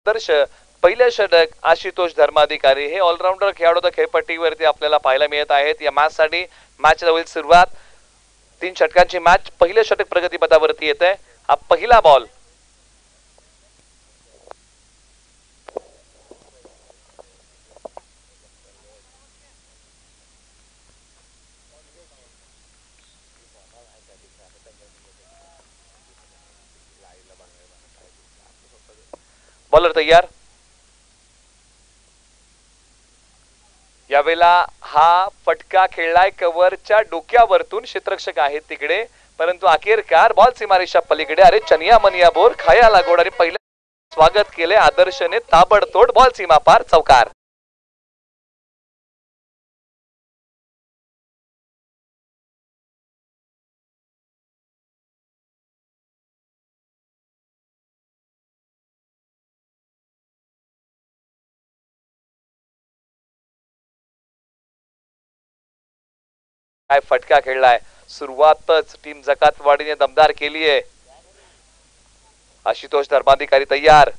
दर्श पहिल्या षटक आशुतोष धर्माधिकारी हे ऑलराऊंडर खेळाडू तर खेळपट्टीवरती आपल्याला पाहायला मिळत आहेत. या मॅच साठी मॅच होईल सुरुवात. 3 षटकांची मॅच. पहिलं षटक प्रगतीपथावरती येत आहे. हा पहिला बॉल. बॉलर तयार. यावेळेला हा फटका खेळलाय कव्हरच्या डोक्यावरतून. क्षेत्ररक्षक आहेत तिकडे, परंतु अखेरकार बॉल सीमारेषा पलीकडे. अरे चनिया मनिया बोर खाया लागोड आणि पहिलं स्वागत केले आदर्शने ताबडतोड. बॉल सीमा पार. चौकार. काय फटका खेळलाय. सुरुवातच टीम जकातवाडीने दमदार केली आहे. आशुतोष धर्माधिकारी तयार.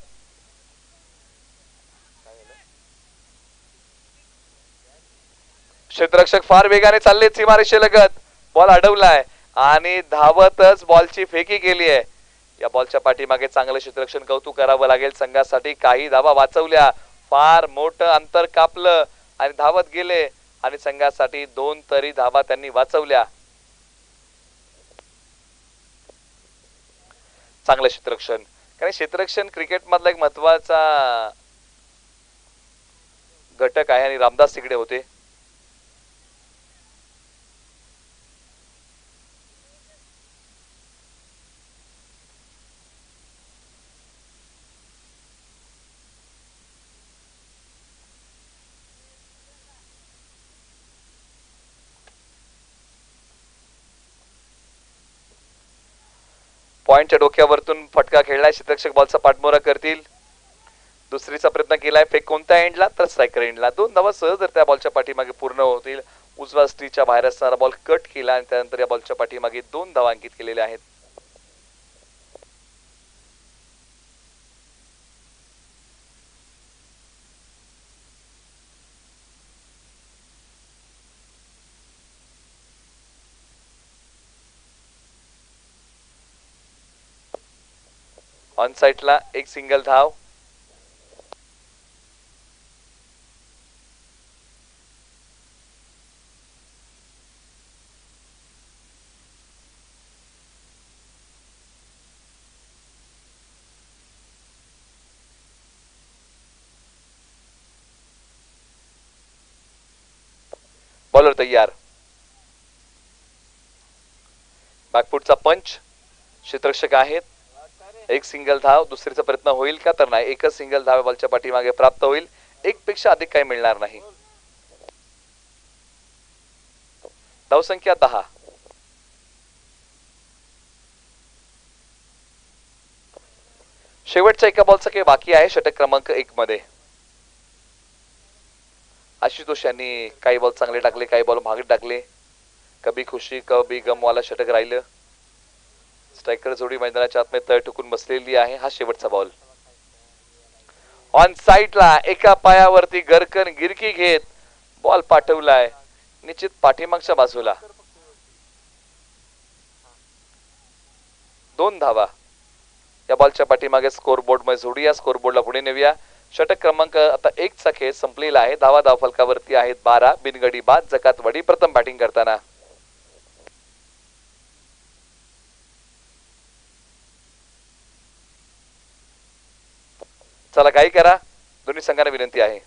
क्षेत्ररक्षक फार वेगाने चालले सीमारेषेलगत. बॉल अडवलाय आणि धावतच बॉलची फेकी केली आहे. या बॉलच्या पाठीमागे चांगलं क्षेत्ररक्षण कौतुक करावं लागेल संघासाठी. काही धावा वाचवल्या. फार मोठं अंतर कापलं आणि धावत गेले आणि संघासाठी 2 तरी धावा त्यांनी वाचवल्या. चांगलं क्षेत्ररक्षण. कारण क्षेत्ररक्षण क्रिकेट मधला एक महत्वाचा घटक आहे आणि रामदास तिकडे होते. पॉइंटच्या डोक्यावरतून फटका खेळलाय. क्षेत्ररक्षक बॉलचा पाठमोरा करतील. दुसरीचा प्रयत्न केलाय. फेक कोणत्या एंडला तर स्ट्रायकर एंडला. 2 धावा सहज त्या बॉलच्या पाठीमागे पूर्ण होतील. उजव्या स्ट्रीच्या बाहेर असणारा बॉल कट केला आणि त्यानंतर या बॉलच्या पाठीमागे 2 धावा अंकित केलेल्या आहेत. ऑन साइडला एक सिंगल धाव. बॉलर तयार. बॅकफुटचा पंच. क्षेत्ररक्षक आहेत. एक सिंगल धाव. दुसरीचा प्रयत्न होईल का तर नाही. एकच सिंगल धाव बॉलच्या पाठीमागे प्राप्त होईल. एक पेक्षा अधिक काही मिळणार नाही. धावसंख्या 10. शेवटच्या एका बॉलचा काही बाकी आहे षटक क्रमांक 1 मध्ये. आशुतोष यांनी काही बॉल चांगले टाकले, काही बॉल मागे टाकले. कभी खुशी कभी गम वाला षटक राहिलं. स्ट्रायकर जोडी मैदानाच्या आतमध्ये तळ ठोकून बसलेली आहे. हा शेवटचा बॉल. ऑन साइडला एका पायावरती गरकन गिरकी घेत बॉल पाठवलाय निश्चित पाठीमागच्या बाजूला. 2 धावा. या बॉलच्या पाठीमागे स्कोर बोर्ड मध्ये जोडूया. स्कोर बोर्डला पुढे नेऊया. षटक क्रमांक आता 1 चा खेळ संपलेला आहे. धावा धावफलकावरती आहेत 12. बिनगडी बाद. जकातवाडी प्रथम बॅटिंग करताना. चला काही करा. दोन्ही संघांना विनंती आहे.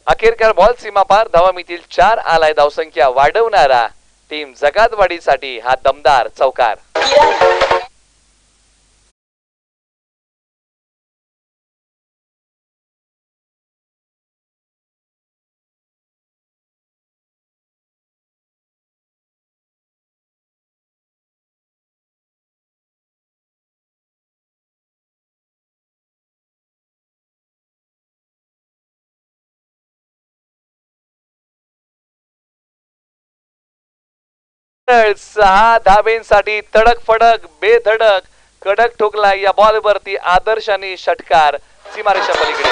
अखेरकार बॉल सीमा पार, धावा मितील 4 आलाय धावसंख्या वाढवणारा टीम जकातवाडीसाठी हा दमदार चौकार. सहा धावेंसाठी तडक फडक बेधडक कडक ठोकला या बॉल वरती आदर्श आणि षटकार सीमारेषा पलीकडे.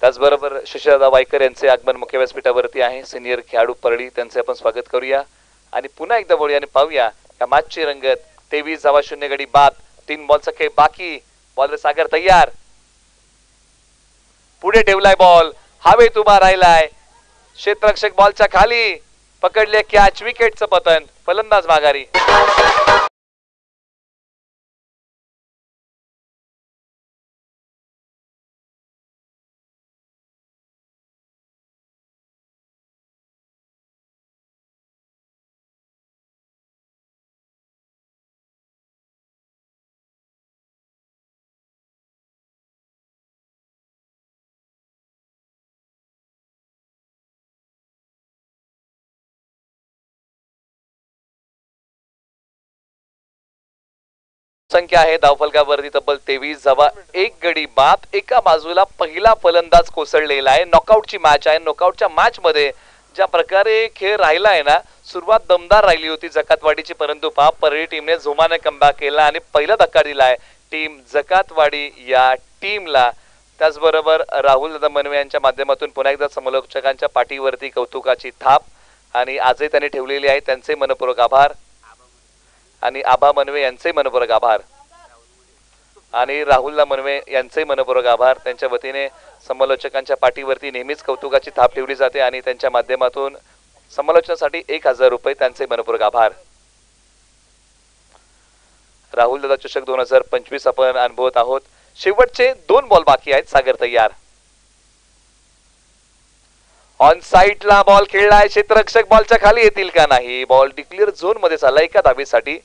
त्याचबरोबर शशिदादा वायकर यांचे आगमन मुख्य व्यासपीठावरती आहे. सिनियर खेळाडू परळी त्यांचे आपण स्वागत करूया आणि पुन्हा एकदा बोलूया आणि पाहूया या मॅचची रंगत. 23 धावा 0 गडी बाद, 3 बॉलचा खेळ बाकी. बॉलर सागर तयार, पुढे ठेवलाय बॉल, हवेत उभा राहिलाय क्षेत्ररक्षक, बॉलच्या खाली पकडले कॅच, विकेटचं पतन, फलंदाज माघारी. संख्या आहे धावफलकावरती तब्बल 23 धावा 1 गडी बाद. एका बाजूला पहिला फलंदाज कोसळलेला आहे. नॉकआउटची मॅच आहे. नॉकआउटच्या मॅच मध्ये ज्या प्रकारे खेळ राहिला आहे ना, सुरुवात दमदार राहिली होती जकातवाडीची, परंतु परळी टीमने जोमाने कमबॅक केला आणि पहिला धक्का दिलाय टीम जकातवाडी या टीमला. त्याचबरोबर राहुल दादा मनवे यांच्या माध्यमातून पुन्हा एकदा समालोचकांच्या पाठीवरती कौतुकाची थाप आणि आजही त्यांनी ठेवलेली आहे. त्यांचे मनपूर्वक आभार आणि आबा मनवे यांचे मनपूर्वक आभार आणि राहुलला मनवे यांचे मनपूर्वक आभार. त्यांच्या वतीने समालोचकांच्या पाठीवरती नेहमीच कौतुकाची थाप ठेवली जाते आणि त्यांच्या माध्यमातून समालोचनासाठी 1000 रुपये त्यांचे मनपूर्वक आभार. राहुल दादा चषक 2025 आपण अनुभवत आहोत. शेवटचे 2 बॉल बाकी आहेत. सागर तयार, ऑन साइडला बॉल खेळलाय, क्षेत्ररक्षक बॉलच्या खाली येतील का नाही. बॉल डिक्लेअर झोन मध्ये चालला. एका धावेसाठी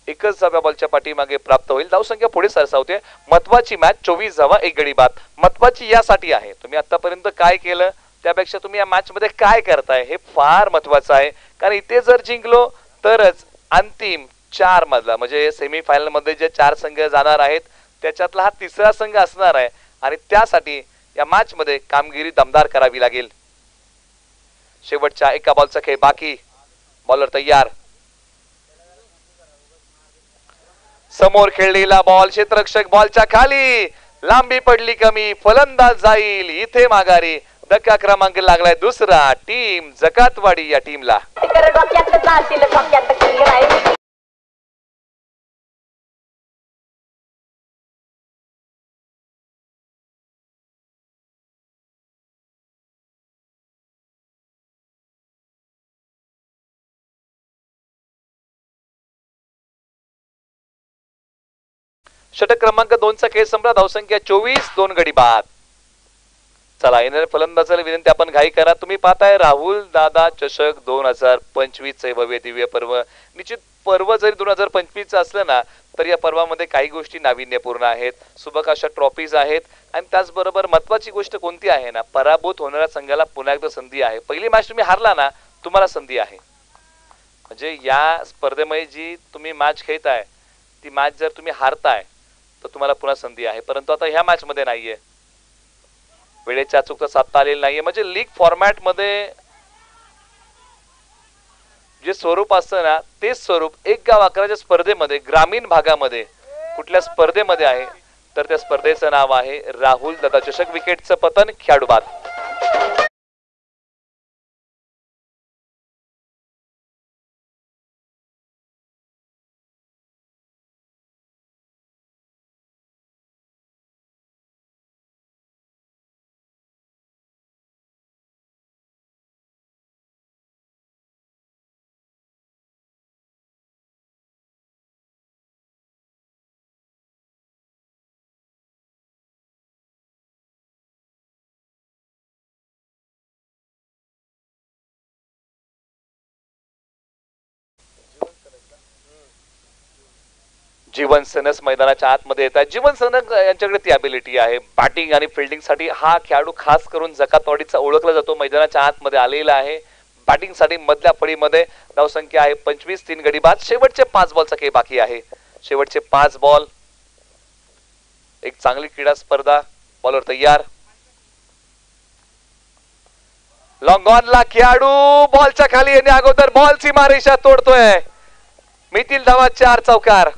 एकच धाव्या बॉलच्या पाठीमागे प्राप्त होईल. धावसंख्या पुढे सरसावते. महत्वाची मॅच 24 धावा 1 गडी बाद. महत्वाची यासाठी आहे, तुम्ही आतापर्यंत काय केलं त्यापेक्षा तुम्ही या मॅच मध्ये काय करताय हे फार महत्वाचं आहे. कारण इथे जर जिंकलो तरच अंतिम 4 मधला म्हणजे सेमी फायनल मध्ये जे 4 संघ जाणार आहेत त्याच्यातला हा तिसरा संघ असणार आहे आणि त्यासाठी या मॅच मध्ये कामगिरी दमदार करावी लागेल. शेवटच्या एका बॉलचा खेळ बाकी. बॉलर तयार, समोर खेळलेला बॉल, क्षेत्ररक्षक बॉलच्या खाली, लांबी पडली कमी, फलंदाज जाईल इथे माघारी. धक्का क्रमांक लागलाय दुसरा टीम जकातवाडी या टीमला. षटक क्रमांक 2 चा खेळ संपला. धावसंख्या 24, 2 गडी बाद. चला येणाऱ्या फलंदाजाला विनंती आपण घाई करा. तुम्ही पाहताय राहुल दादा चषक 2025 चे भव्य दिव्य पर्व. निश्चित पर्व जरी 2025 असलं ना तरी या पर्वामध्ये काही गोष्टी नाविन्यपूर्ण आहेत. सुबकाशा ट्रॉफीज आहेत आणि त्याचबरोबर महत्वाची गोष्ट कोणती आहे ना, पराभूत होणाऱ्या संघाला पुन्हा एकदा संधी आहे. पहिली मॅच तुम्ही हारला ना, तुम्हाला संधी आहे. म्हणजे या स्पर्धेमध्ये जी तुम्ही मॅच खेळताय ती मॅच जर तुम्ही हारताय तर तुम्हाला पुन्हा संधी आहे. परंतु आता ह्या मॅच मध्ये नाहीये, वेळेच्या अचूकता साधता आलेली नाहीये. म्हणजे लीग फॉर्मॅट मध्ये जे स्वरूप असतं ना तेच स्वरूप 1 गाव 11च्या स्पर्धेमध्ये ग्रामीण भागामध्ये कुठल्या स्पर्धेमध्ये आहे तर त्या स्पर्धेचं नाव आहे राहुल दादा चषक. विकेटचं पतन, खेळाडू बाद. जीवन सनस मैदानाच्या आतमध्ये येत आहे. जीवन सनस यांच्याकडे ती अबिलिटी आहे. बॅटिंग आणि फिल्डिंग साठी हा खेळाडू खास करून जकातवाडीचा ओळखला जातो. मैदानाच्या आतमध्ये आलेला आहे. बॅटिंग साठी मधल्या फळीमध्ये धावसंख्या आहे 25, 3 गडी बाद. शेवटचे 5 बॉलचा खेळ बाकी आहे. शेवटचे 5 बॉल. एक चांगली क्रीडा स्पर्धा. बॉलर तयार. लॉंग ऑनला खेळाडू बॉलच्या खाली येणे अगोदर बॉल सीमारेषा तोडतोय. मितील धावा 4 चौकार.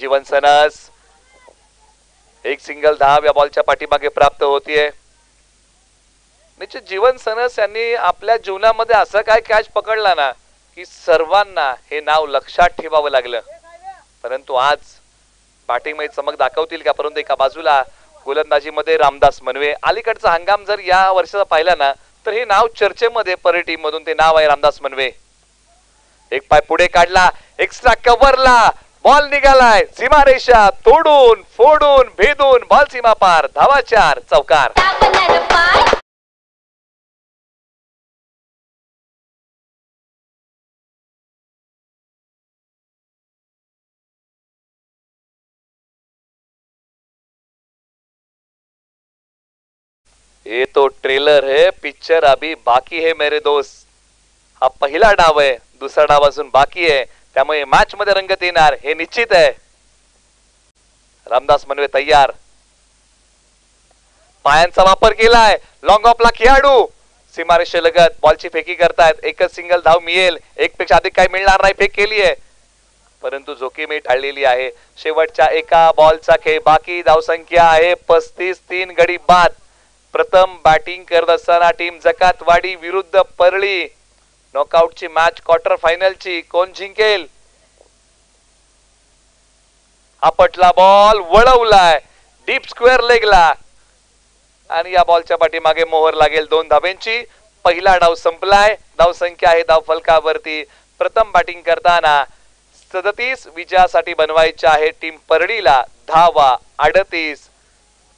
जीवन सनस एक सिंगल धाव या बॉलच्या पाठीमागे प्राप्त होतीये. निश्चित जीवन सनस यांनी आपल्या जीवनामध्ये असं काय कॅच पकडला ना की सर्वांना हे नाव लक्षात ठेवावं लागलं. परंतु आज बॅटिंग मध्ये चमक दाखवतील का? परंतु एका बाजूला गोलंदाजीमध्ये रामदास मनवे. अलीकडचा हंगाम जर या वर्षाचा पाहिला ना तर हे नाव चर्चेमध्ये परे टीम मधून ते नाव आहे रामदास मनवे. एक पाय पुढे काढला. एक्स्ट्रा कव्हरला बॉल निघालाय. सीमारेषा तोडून फोडून भेदून बॉल सीमा पार. धावा 4 चौकार. ये तो ट्रेलर है, पिक्चर अभी बाकी है मेरे दोस्त. हा पहिला डाव आहे. दुसरा डाव अजून बाकी आहे. त्यामुळे मॅच मध्ये रंगत येणार हे निश्चित आहे. रामदास मनवे तयार. पायांचा वापर केलाय. लॉंग ऑफला खेळाडू सीमारेषेलगत बॉलची फेकी करतायत. एकच सिंगल धाव मिळेल. एक पेक्षा अधिक काही मिळणार नाही. फेक केली आहे परंतु जोखीम टाळलेली आहे. शेवटच्या एका बॉलचा खेळ बाकी. धावसंख्या आहे 35, 3 गडी बाद. प्रथम बॅटिंग करत असताना टीम जकातवाडी विरुद्ध परळी. नॉकआउटची मॅच क्वार्टर फायनलची. कोण जिंकेल? आपटला बॉल वळवलाय डीप स्क्वेअर लेगला आणि या बॉलच्या पाठीमागे मोहर लागेल 2 धाब्यांची. पहिला डाव संपलाय. धाव संख्या आहे धाव फलकावरती. प्रथम बॅटिंग करताना 37 विजयासाठी बनवायचे आहे टीम परळीला. धावा 38.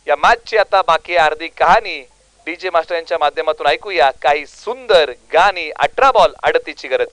या मॅचची आता बाकी अर्धी कहाणी डीजे मास्टर यांच्या माध्यमातून ऐकूया. काही सुंदर गाणी. 18 बॉल 38 ची गरज.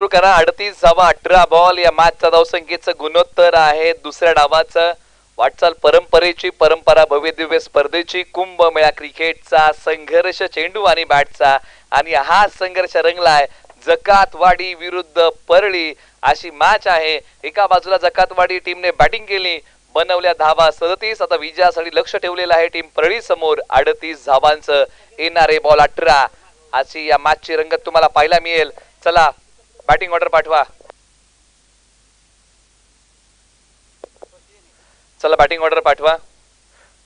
करा 38 धावा 18 बॉल. या मॅचचा धावसंख्येचं गुणोत्तर आहे दुसऱ्या डावाचं वाटचाल परंपरेची, परंपरा भव्य दिव्य स्पर्धेची, कुंभमेळा क्रिकेटचा संघर्ष चेंडू आणि बॅटचा, आणि हा संघर्ष रंगलाय जकातवाडी विरुद्ध परळी अशी मॅच आहे. एका बाजूला जकातवाडी टीमने बॅटिंग केली, बनवल्या धावा 37. आता विजयासाठी लक्ष ठेवलेलं आहे टीम परळी समोर 38 धावांचं. येणारे बॉल 18. अशी या मॅचची रंगत तुम्हाला पाहायला मिळेल. चला बॅटिंग ऑर्डर पाठवा. चला बॅटिंग ऑर्डर पाठवा.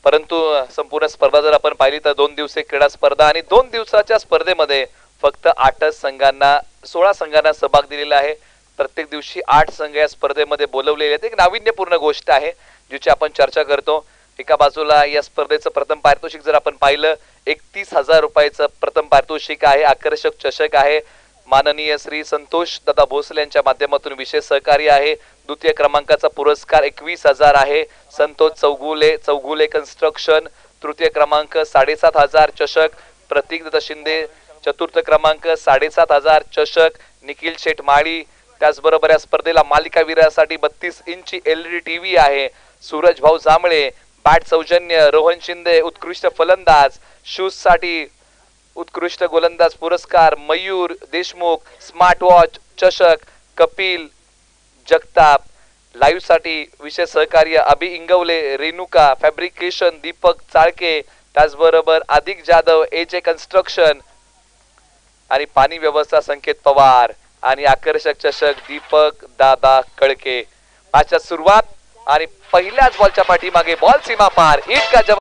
परंतु संपूर्ण स्पर्धा जर आपण पाहिली तर 2 दिवसीय क्रीडा स्पर्धा आणि 2 दिवसाच्या स्पर्धेमध्ये फक्त 8 संघांना 16 संघांना सहभाग दिलेला आहे. प्रत्येक दिवशी 8 संघ या स्पर्धेमध्ये बोलवलेले आहेत. एक नाविन्यपूर्ण गोष्ट आहे जिची आपण चर्चा करतो. एका बाजूला या स्पर्धेचं प्रथम पारितोषिक जर आपण पाहिलं 31,000 रुपयाचं प्रथम पारितोषिक आहे. आकर्षक चषक आहे. माननीय श्री संतोष दादा भोसले यांच्या माध्यमातून विशेष सहकार्य आहे. द्वितीय क्रमांकाचा पुरस्कार 21,000 आहे. संतोष चौगुले कन्स्ट्रक्शन तृतीय क्रमांक 7,500 चषक. प्रतीक दत्त शिंदे चतुर्थ क्रमांक 7,500 चषक. निखिल शेठ माळी त्याचबरोबर या स्पर्धेला मालिका वीरासाठी 32 इंची LED टीव्ही आहे. सूरज भाऊ जांभळे बॅट सौजन्य. रोहन शिंदे उत्कृष्ट फलंदाज. शूज साठी उत्कृष्ट गोलंदाज पुरस्कार. मयूर देशमुख स्मार्ट वॉच चषक. कपिल जगताप लाईव्ह साठी विशेष सहकार्य. अभि इंगवले रेणुका फॅब्रिकेशन. दीपक चाळके त्याचबरोबर अधिक जाधव AJ कन्स्ट्रक्शन आणि पाणी व्यवस्था संकेत पवार आणि आकर्षक चषक दीपक दादा कळके. मॅचच्या सुरुवात आणि पहिल्याच बॉलच्या पाठीमागे बॉल सीमा पार. इतका जवळ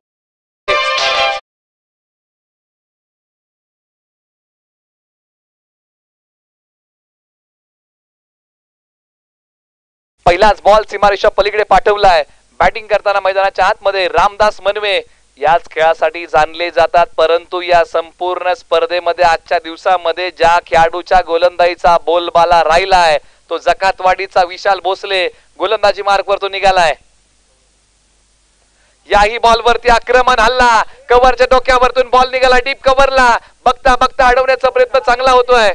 पहिलाच बॉल सीमारेषा पलीकडे पाठवलाय. बॅटिंग करताना मैदानाच्या आतमध्ये रामदास मनवे याच खेळासाठी जाणले जातात. परंतु या संपूर्ण स्पर्धेमध्ये आजच्या दिवसामध्ये ज्या खेळाडूच्या गोलंदाजीचा बोलबाला राहिलाय तो जकातवाडीचा विशाल भोसले. गोलंदाजी मार्कवर तो निघालाय. याही बॉलवरती आक्रमण हल्ला. कव्हरच्या डोक्यावरतून बॉल निघाला डीप कव्हरला. बघता बघता अडवण्याचा प्रयत्न चांगला होतोय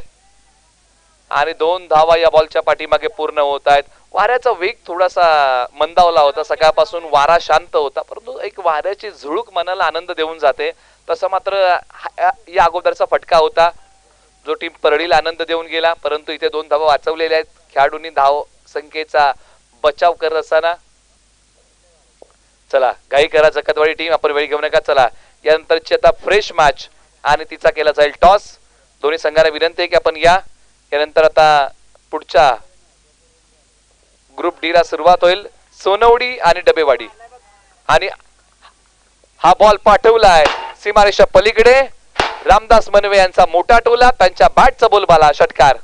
आणि 2 धावा या बॉलच्या पाठीमागे पूर्ण होत आहेत. वाऱ्याचा वेग थोडासा मंदावला होता. सकाळपासून वारा शांत होता परंतु एक वाऱ्याची झुळूक मनाला आनंद देऊन जाते. तसं मात्र या अगोदरचा फटका होता जो टीम परळीला आनंद देऊन गेला. परंतु इथे 2 धावा वाचवलेल्या आहेत. खेळाडूंनी धाव संख्येचा बचाव करत असताना. चला घाई करा जकातवाडी टीम, आपण वेळ घेऊ नका. चला यानंतरची आता फ्रेश मॅच आणि तिचा केला जाईल टॉस. दोन्ही संघांना विनंती आहे की आपण यानंतर आता पुढच्या ग्रुप डी ला सुरुवात होईल. सोनवडी आणि डबेवाडी आणि हा बॉल पाठवलाय सीमारेषा पलीकडे. रामदास मनवे यांचा मोठा टोला. त्यांच्या बॅटचा बोलबाला षटकार.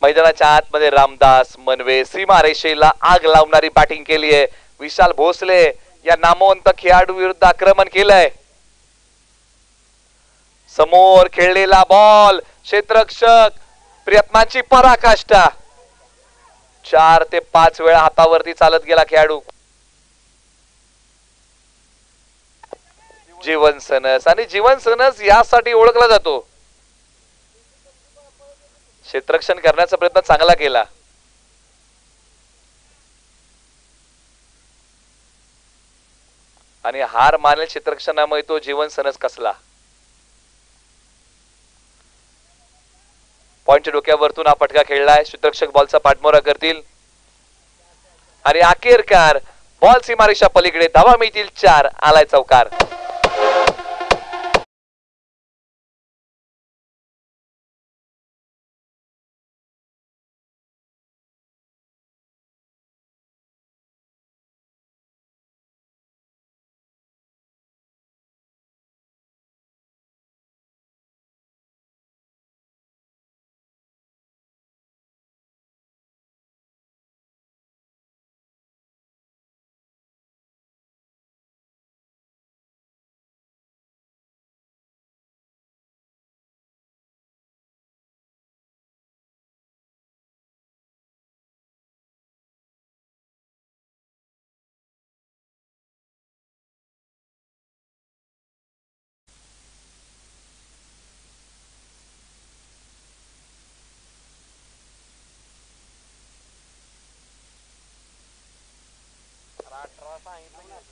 मैदानाच्या आतमध्ये रामदास मनवे सीमारेषेला आग लावणारी बॅटिंग केली आहे. विशाल भोसले या नामवंत खेळाडू विरुद्ध आक्रमण केलंय. समोर खेळलेला बॉल क्षेत्ररक्षक प्रयत्नांची पराकाष्ठा. 4 ते 5 वेळा हातावरती चालत गेला खेळाडू. जीवन सनस आणि जीवन सनस यासाठी ओळखला जातो. क्षेत्ररक्षण करण्याचा प्रयत्न चांगला केला. आणि हार मानेल क्षेत्ररक्षणामुळे तो जीवन सनस कसला. पॉइंटच्या डोक्यावरतून हा फटका खेळलाय. क्षेत्ररक्षक बॉलचा पाठमोरा करतील आणि अखेरकार बॉल सीमारेषा पलीकडे. धावा मिळतील 4. आलाय चौकार.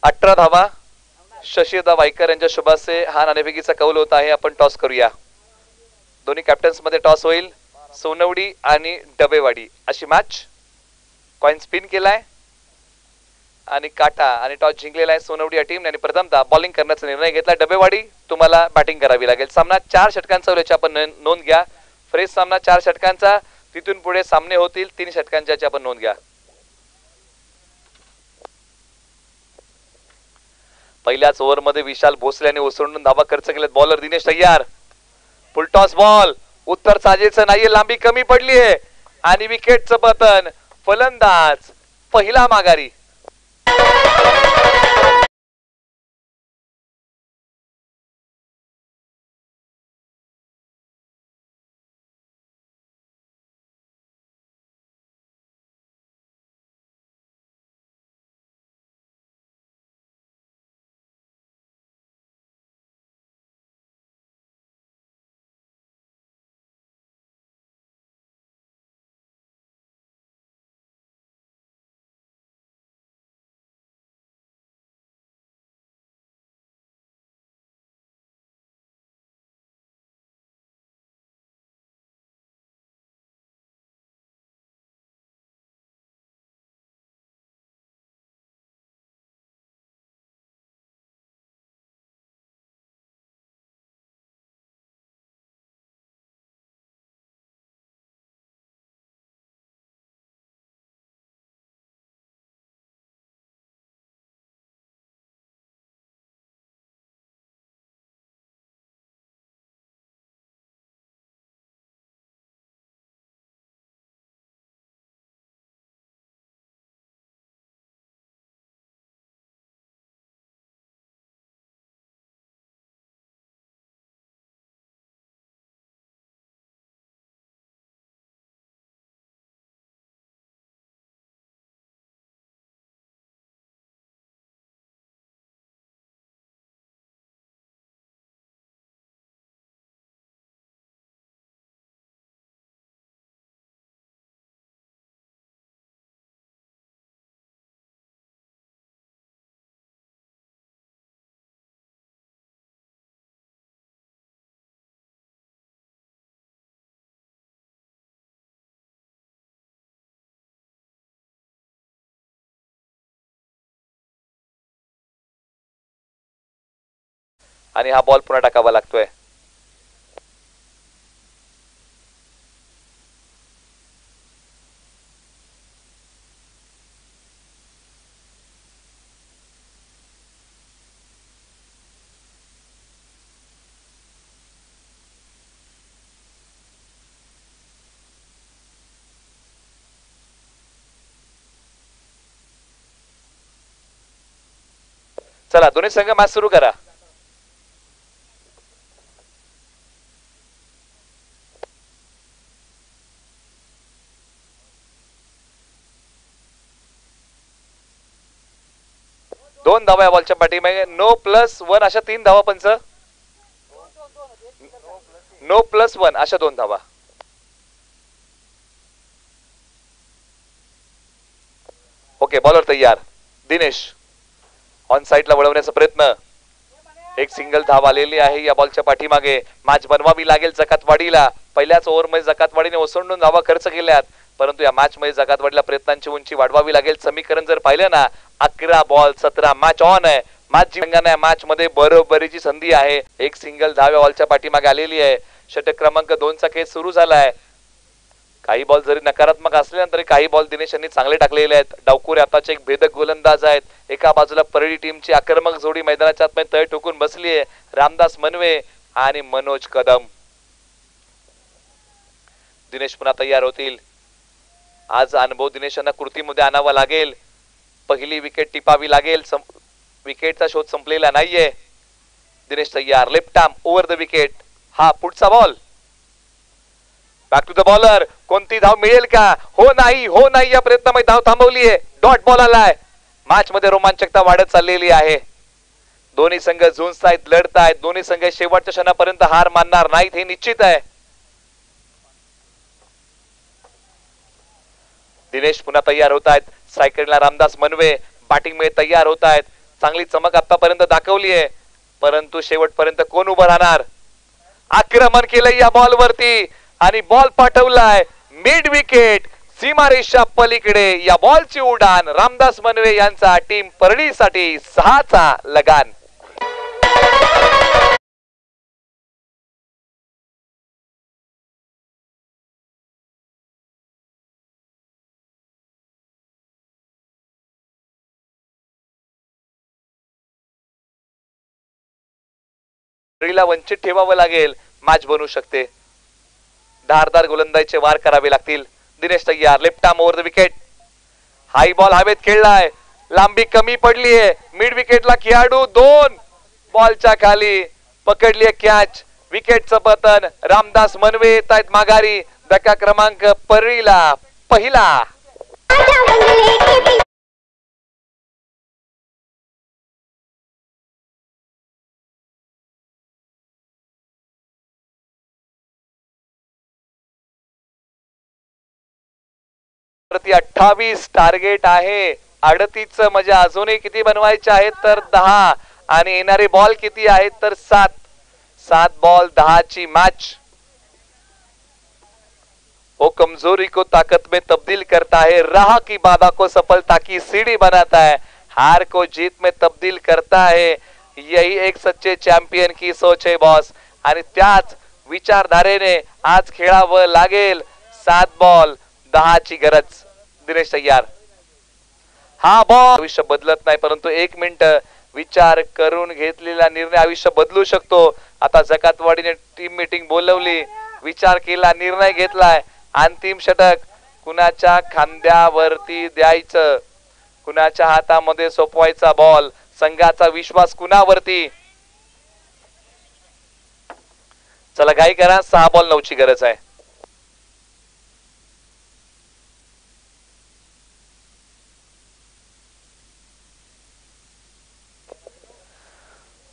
18 धावा शशीदा वायकर यांच्या शुभासे हा नाणेफेकीचा कौल होत आहे. आपण टॉस करूया. दोन्ही कॅप्टन्स मध्ये टॉस होईल. सोनवडी आणि डबेवाडी अशी मॅच. कॉइन स्पिन केलाय आणि काटा आणि टॉस जिंकलेला आहे सोनवडी या टीमने आणि प्रथमतः बॉलिंग करण्याचा निर्णय घेतला. डबेवाडी तुम्हाला बॅटिंग करावी लागेल. सामना 4 षटकांचा होईल, आपण नोंद घ्या. फ्रेश सामना 4 षटकांचा. तिथून पुढे सामने होतील 3 षटकांच्या, आपण नोंद घ्या. पहिल्याच ओव्हर मध्ये विशाल भोसले यांनी ओसंडून धावा खर्च केलेत. बॉलर दिनेश तय्यार. Full toss ball. उत्तर साजेचं नाहीये, लांबी कमी पडलीये आणि विकेटचं पतन. फलंदाज पहिला माघारी. आणि हा बॉल पुन्हा टाकावा लागतोय. चला दोन्ही संघ मॅच सुरू करा. दोन धावा या बॉलच्या पाठीमागे. नो प्लस वन अशा 3 धावा. पंच नो प्लस वन अशा 2 धावा. ओके बॉलर तयार. दिनेश ऑन साइडला वळवण्याचा प्रयत्न. एक सिंगल धाव आलेली आहे या बॉलच्या पाठीमागे. मॅच बनवावी लागेल जकातवाडीला. पहिल्याच ओव्हर मध्ये जकातवाडीने ओसंडून धावा खर्च केल्यात, परंतु या मॅच मध्ये जकातवाडीला प्रयत्नांची उंची वाढवावी लागेल. समीकरण जर पाहिलं ना 11 बॉल 17 मॅच ऑन आहे. मॅच जिंकण्याच्या मॅच मध्ये बरोबरीची संधी आहे. एक सिंगल धाव या बॉलच्या पाठीमागे आलेली आहे. षटक क्रमांक 2 चा खेळ सुरू झालाय. काही बॉल जरी नकारात्मक असले तरी काही बॉल दिनेश यांनी चांगले टाकलेले आहेत. डावकुरे आताचे एक भेदक गोलंदाज आहेत. एका बाजूला परळी टीमची आक्रमक जोडी मैदानाच्या आतमध्ये तळ ठोकून बसली आहे. रामदास मनवे आणि मनोज कदम. दिनेश पुन्हा तयार होतील. आज अनुभव दिनेश यांना कृतीमध्ये आणावा लागेल. पहिली विकेट टिपावी लागेल. विकेटचा शोध संपलेला नाहीये. दिनेश तयार. Left arm over the wicket. हा पुढचा ball. Back to the bowler. कोणती धाव मिळेल का? हो नाही हो नाही या प्रयत्नामध्ये धाव थांबवली आहे. डॉट बॉल आलाय. मॅच मध्ये रोमांचकता वाढत चाललेली आहे. दोन्ही संघ झुंजतायत, लढतायत. दोन्ही संघ शेवटच्या क्षणापर्यंत हार मानणार नाहीत हे निश्चित आहे. दिनेश पुन्हा तयार होत आहेत. सायकलला रामदास मनवे. बॅटिंग मध्ये तयार होत आहेत. चांगली चमक आतापर्यंत दाखवली आहे, परंतु शेवटपर्यंत कोण उभं राहणार. आक्रमण केलंय या बॉल वरती आणि बॉल पाठवलाय मिड विकेट सीमारेषा पलीकडे. या बॉलची उडान रामदास मनवे यांचा टीम परळीसाठी 6चा लगान. परळीला वंचित ठेवावं लागेल, मॅच बनू शकते. धारदार गोलंदाजीचे वार करावे लागतील. दिनेश तय्यार left arm over the wicket. High ball हवेत खेळलाय, लांबी कमी पडली आहे. मिड विकेटला खेळाडू 2 बॉलच्या खाली पकडली कॅच. विकेटचं पतन. रामदास मनवे येत आहेत माघारी. धक्का क्रमांक परळीला पहिला. वरती 28 टार्गेट आहे. 38 म्हणजे अजूनही किती बनवायचे आहेत तर 10 आणि येणारे बॉल किती आहेत तर 7 बॉल 10 ची मॅच. वो कमजोरी को ताकत में तब्दील करता है, राह की बाधा को सफलता की सीढ़ी बनाता है, हार को जीत में तब्दील करता है. यही एक सच्चे चॅम्पियन की सोच है बॉस. आणि त्याच विचारधारेने आज खेळावं लागेल. 7 बॉल 10 ची गरज. दिनेश तय्यार. हा बॉल आयुष्य बदलत नाही, परंतु 1 मिनिट विचार करून घेतलेला निर्णय आयुष्य बदलू शकतो. आता जकातवाडीने टीम मीटिंग बोलवली, विचार केला, निर्णय घेतलाय. अंतिम षटक कुणाच्या खांद्यावरती द्यायचं, कुणाच्या हातामध्ये सोपवायचा बॉल, संघाचा विश्वास कुणावरती. चला घाई करा, 6 बॉल 9 ची गरज आहे.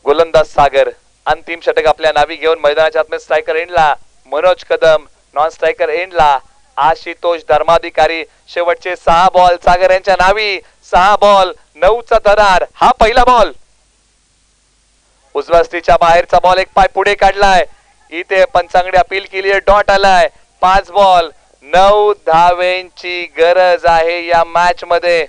गोलंदाज सागर अंतिम षटक आपल्या नावी घेऊन मैदानाच्या आतमध्ये स्ट्रायकर एंडला मनोज कदम, नॉन स्ट्रायकर एंडला आशुतोष धर्माधिकारी. शेवटचे 6 बॉल सागर यांच्या नावी. 6 बॉल 9चा दरार. हा पहिला बॉल उजव्या बाहेरचा बॉल 1 पाय पुढे काढलाय. इथे पंचांगडे अपील केली आहे, डॉट आलाय. 5 बॉल 9 धावेंची गरज आहे या मॅच मध्ये.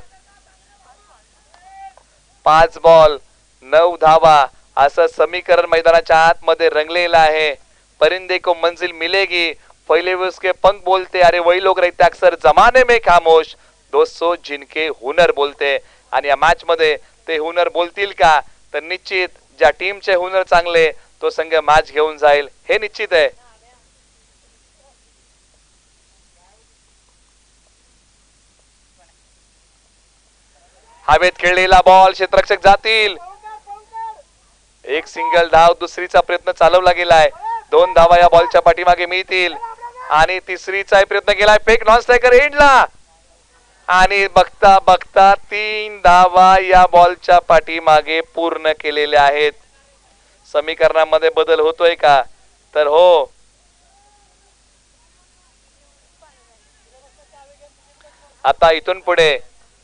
5 बॉल 9 धावा असं समीकरण मैदानाच्या आतमध्ये रंगलेलं आहे. परिंदे को मंजिल मिलेगी, पहले वो उसके पंख बोलते, अरे वही लोग रहते अक्सर जमाने में खामोश, दोस्तों जिनके हुनर बोलते. आणि या मॅच मध्ये ते हुनर बोलतील का, तर निश्चित ज्या टीमचे हुनर चांगले तो संघ मॅच घेऊन जाईल हे निश्चित आहे. हवेत खेळलेला बॉल, क्षेत्ररक्षक जातील. 1 सिंगल धाव, दुसरीचा प्रयत्न चालवला गेलाय. 2 धावा या बॉलच्या पाठीमागे मिळतील आणि तिसरीचा प्रयत्न केलाय. फेक नॉन स्ट्रायकर एंडला आणि बघता बघता 3 धावा या बॉलच्या पाठीमागे पूर्ण केलेल्या आहेत. समीकरणामध्ये बदल होतोय का, तर हो. आता इथून पुढे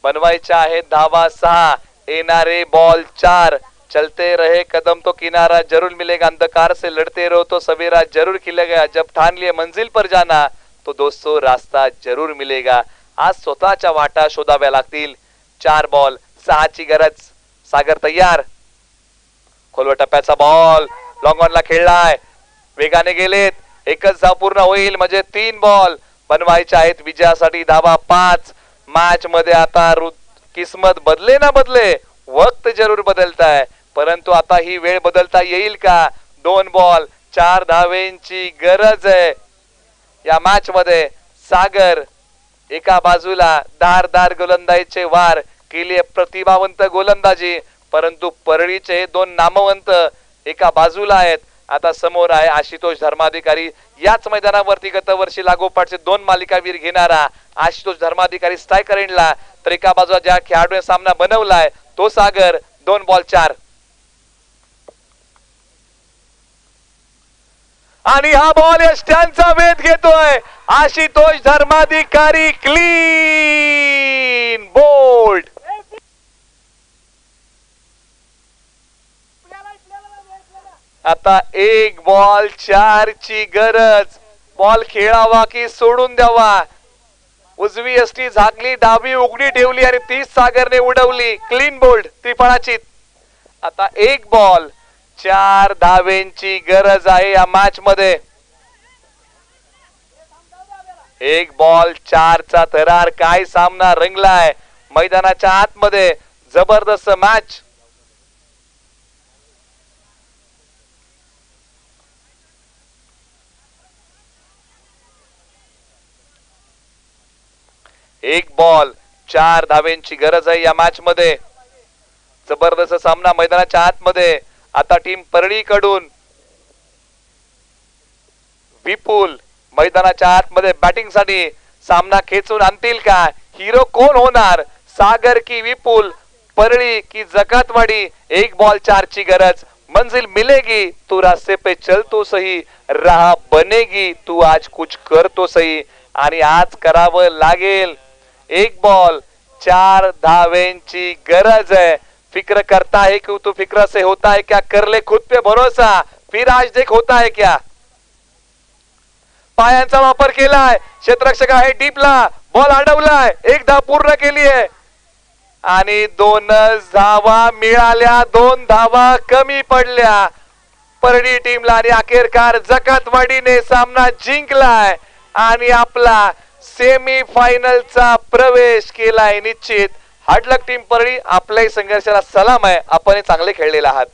बनवायच्या आहेत धावा 6, येणारे बॉल 4. चलते रहे कदम तो किनारा जरूर मिलेगा, अंधकार से लड़ते रहो तो सवेरा जरूर खिलेगा, जब ठान लिए मंजिल पर जाना तो दोस्तों रास्ता जरूर मिलेगा. आज स्वतःच्या वाटा शोधाव्या लागतील. 4 बॉल 6 ची गरज. सागर तयार. खोलवर टप्प्याचा बॉल लॉंग ऑनला खेळलाय. वेगाने गेलेत. एकच धाव पूर्ण होईल म्हणजे 3 बॉल बनवायचे आहेत विजयासाठी. धावा 5. मॅच मध्ये आता किस्मत बदले ना बदले, वक्त जरूर बदलता है, परंतु आता ही वेळ बदलता येईल का. 2 बॉल 4 धावेंची गरज आहे या मॅच मध्ये. सागर एका बाजूला धारदार गोलंदाजीचे वार केली, प्रतिभावंत गोलंदाजी, परंतु परळीचे 2 नामवंत एका बाजूला आहेत. आता समोर आहे आशुतोष धर्माधिकारी. याच मैदानावरती गत वर्षी लागोपाठचे 2 मालिकावीर घेणारा आशुतोष धर्माधिकारी स्ट्रायकर एंडला, तर एका बाजूला ज्या खेळाडूने सामना बनवलाय तो सागर. 2 बॉल 4 आणि हा बॉल यष्ट्यांचा वेध घेतोय. Ashutosh Dharmadhikari clean bowled. 1 ball 4 ची गरज. बॉल खेळावा की सोडून द्यावा. उजवी अष्टी झाकली, डावी उघडी ठेवली आणि ती सागरने उडवली. क्लीन बोल्ड त्रिफळाची. आता 1 बॉल 4 धावेंची गरज आहे या मॅच मध्ये. 1 बॉल 4 चा थरार. काय सामना रंगलाय मैदानाच्या आतमध्ये. जबरदस्त मॅच. एक बॉल 4 धावेंची गरज आहे या मॅच मध्ये. जबरदस्त सामना मैदानाच्या आतमध्ये. आता टीम परळी कडून विपुल मैदानाच्या आतमध्ये बॅटिंग साठी सामना खेचून आणतील का? हिरो कोण होणार? सागर की विपुल, परळी की जकातवाडी? 1 बॉल 4 ची गरज. मंजिल मिलेगी तू रास्ते पे चल तो सही, राह बनेगी तू आज कुछ कर तो सही. आणि आज करावं लागेल. 1 बॉल 4 धावेंची गरज है. फिक्र करता है कि तू फिक्र से होता है क्या? कर ले खुद पे भरोसा, फिर आज देख होता है क्या. पायांचा वापर केलाय. क्षेत्ररक्षक आहे डीपला. बॉल अडवलाय. 1 धाव पूर्ण केली आहे आणि 2 धावा मिळाल्या. 2 धावा कमी पडल्या परळी टीमला आणि अखेरकार जकातवाडीने सामना जिंकलाय आणि आपला सेमी फायनलचा प्रवेश केलाय निश्चित. हार्ड लक टीम परळी. आपल्याही संघर्षाला सलाम आहे. आपण चांगले खेळलेले आहात.